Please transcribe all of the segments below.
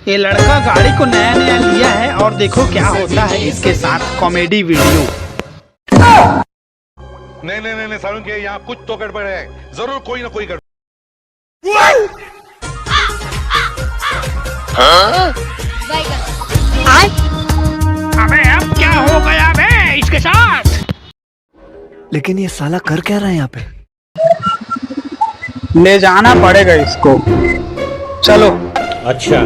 ये लड़का गाड़ी को नया नया लिया है और देखो क्या होता है इसके साथ। Comedy video. नहीं नहीं नहीं, सारुण के यहाँ कुछ तो गड़बड़ है, जरूर कोई ना कोई गड़बड़। अबे अब क्या हो गया बे इसके साथ? लेकिन ये साला कर क्या रहा है यहाँ पे? ले जाना पड़ेगा इसको। चलो। अच्छा,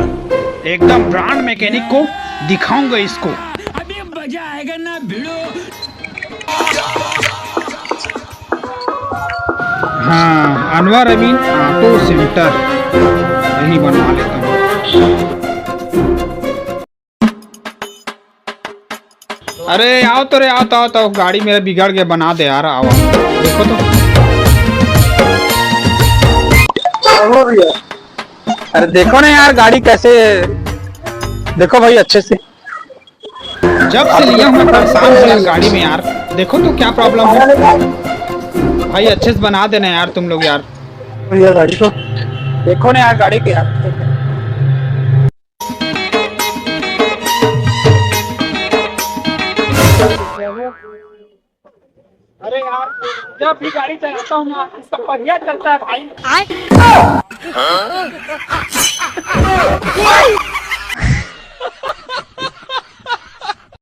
एकदम ब्रांड मैकेनिक को दिखाऊंगा इसको। अभी मजा आएगा ना भिड़ो। हाँ, अनवर अमीन ऑटो सेंटर यही बनवा लेता हूँ। अरे आओ तो रे, आओ तो गाड़ी मेरा बिगड़ गया, बना दे यार। आओ देखो तो। अरे देखो ना यार गाड़ी कैसे, देखो भाई अच्छे से। जब से लिया हूँ मैं परेशान हूँ यार गाड़ी में यार। देखो तो क्या प्रॉब्लम है भाई, अच्छे से बना देना यार तुम लोग यार। भैया गाड़ी को देखो ना यार गाड़ी के यार। अरे यार जब भी गाड़ी चलाता हूँ ना इसका पहिया चलता है भाई।